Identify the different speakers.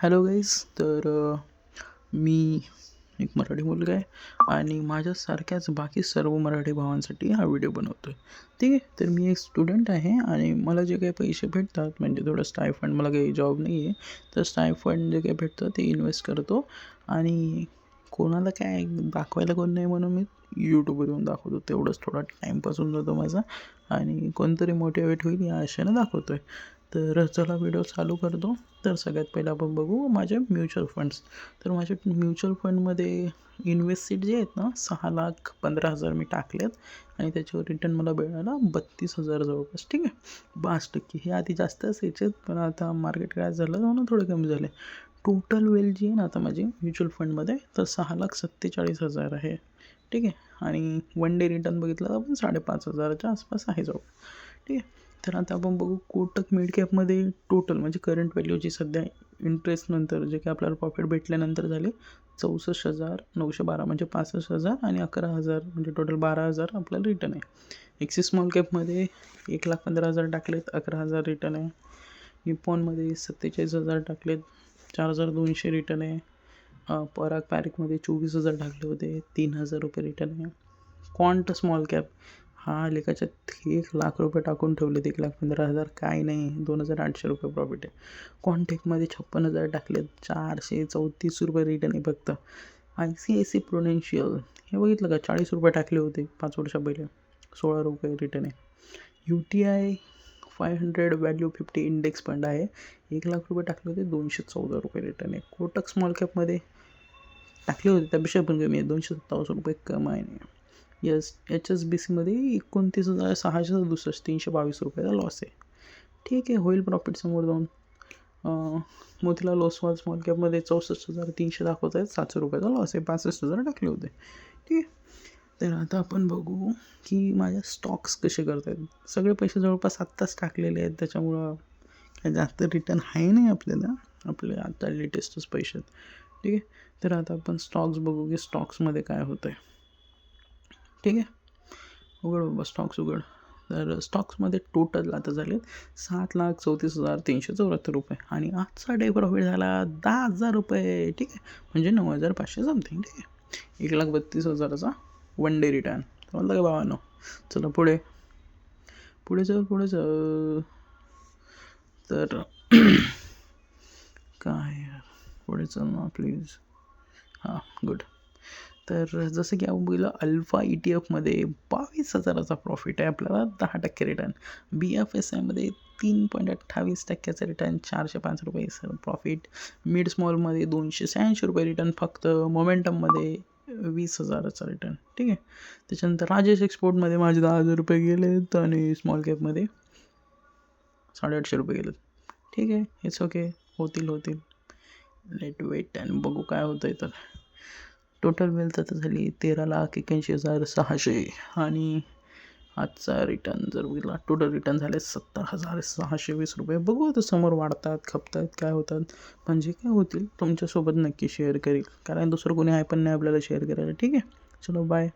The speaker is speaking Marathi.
Speaker 1: Hello guys. मी एक मराठी मुलगा आहे आणि माझ्यासारख्याच बाकी सर्व मराठी भावांसाठी हा व्हिडिओ बनवतो आहे. ठीक आहे. तर मी एक स्टुडंट आहे आणि मला जे काही पैसे भेटतात म्हणजे थोडं स्टायफंड, मला काही जॉब नाही आहे, तर स्टायफंड जे काही भेटतं ते इन्व्हेस्ट करतो आणि कोणाला काय दाखवायला कोण नाही म्हणून मी यूट्यूबवर येऊन दाखवतो. तेवढंच थोडा टाईमपास होऊन जातो माझा आणि कोणतरी मोटिवेट होईल या आशेनं दाखवतो आहे. तर चला व्हिडिओ चालू करतो. तर सगळ्यात पहिलं आपण बघू माझे म्युच्युअल फंड्स. तर माझ्या म्युच्युअल फंडमध्ये इन्व्हेस्टेड जे आहेत ना 6,15,000 मी टाकलेत आणि त्याच्यावर रिटर्न मला मिळाला 32,000 जवळपास. ठीक आहे, 5% हे आधी जास्त असायचे पण आता मार्केट काय झालं म्हणून थोडे कमी झाले. टोटल वेल जी आहे ना आता माझी म्युच्युअल फंडमध्ये तर 6,47,000 आहे. ठीक आहे, आणि वन डे रिटर्न बघितलं तर आपण 5,500च्या आसपास आहे जवळ. ठीक आहे. तर आता आपण बघू कोटक मिड कॅपमध्ये टोटल म्हणजे करंट व्हॅल्यूची सध्या इंटरेस्ट नंतर जे काही आपल्याला प्रॉफिट भेटल्यानंतर झाले 64,912 म्हणजे 65,000 आणि 11,000 म्हणजे टोटल 12,000 आपल्याला रिटर्न आहे. एक्सिस स्मॉल कॅपमध्ये 1,15,000 टाकलेत, 11,000 रिटर्न आहे. निपॉनमध्ये 47,000 टाकलेत, 4,200 रिटर्न आहे. पराग पॅरिकमध्ये 24,000 टाकले होते, 3,000 रुपये रिटर्न आहे. क्वांट स्मॉल कॅप हा लेखाच्यात 1,00,000 रुपये टाकून ठेवलेत, 1,15,000 काय नाही, 2,800 रुपये प्रॉफिट आहे. कॉन्टेकमध्ये 56,000 टाकलेत, 434 रुपये रिटर्न आहे फक्त. ICICI प्रुडेन्शियल हे बघितलं का, 40 रुपये टाकले होते 5 वर्षा पहिले, 16 रुपये रिटर्न आहे. UTI 500 व्हॅल्यू 50 इंडेक्स फंड आहे, 1,00,000 रुपये टाकले होते, 214 रुपये रिटर्न आहे. कोटक स्मॉल कॅपमध्ये टाकले होते त्यापेक्षा पण कमी आहे, 227 रुपये कमाई नाही. HSBCमध्ये 29,667, 322 रुपयाचा लॉस आहे. ठीक आहे, होईल प्रॉफिट समोर जाऊन. मोतीलाल ओसवाल स्मॉल कॅपमध्ये 64,300 दाखवत आहेत, 700 रुपयाचा लॉस आहे, 65,000 टाकले होते. ठीक आहे. तर आता आपण बघू की माझ्या स्टॉक्स कसे करत आहेत. सगळे पैसे जवळपास आत्ताच टाकलेले आहेत, त्याच्यामुळं काही जास्त रिटर्न आहे नाही आपल्याला, आपले आता लेटेस्टच पैसे आहेत. ठीक आहे. तर आता आपण स्टॉक्स बघू की स्टॉक्समध्ये काय होतं आहे. ठीक आहे, उघड बाबा स्टॉक्स उघड. तर स्टॉक्समध्ये टोटल आता झाले 7,34,374 रुपये आणि आजचा डे प्रॉफिट झाला 10,000 रुपये. ठीक आहे, म्हणजे 9,500 समथिंग. ठीक आहे, 1,32,000चा वन डे रिटर्न. समजलं का भावांनो? चला पुढे पुढे चल. तर काय पुढे चल ना प्लीज. हां, गुड. तर जसं की आपण बघितलं अल्फा ETF मध्ये 22,000चा प्रॉफिट आहे आपल्याला, 10% रिटर्न. BFSIमध्ये 3.28% रिटर्न, 405 रुपये प्रॉफिट. मिड स्मॉलमध्ये 286 रुपये रिटर्न फक्त. मोमेंटममध्ये 20,000चा रिटर्न. ठीक आहे. त्याच्यानंतर राजेश एक्सपोर्टमध्ये माझे 10,000 रुपये गेलेत आणि स्मॉल कॅपमध्ये 850 रुपये गेलेत. ठीक आहे, इट्स ओके, होतील. लेट वेट आणि बघू काय होतं आहे. तर टोटल वेल्थ आता झाली 13,81,600 आणि आजचा रिटर्न जर बघितला टोटल रिटर्न झाले 70,620 रुपये. बघू आता समोर वाढतात खपतात काय होतात, म्हणजे काय होतील तुमच्यासोबत नक्की शेअर करेल, कारण दुसरं कोणी आहे पण नाही आपल्याला शेअर करायला. ठीक आहे, चलो बाय.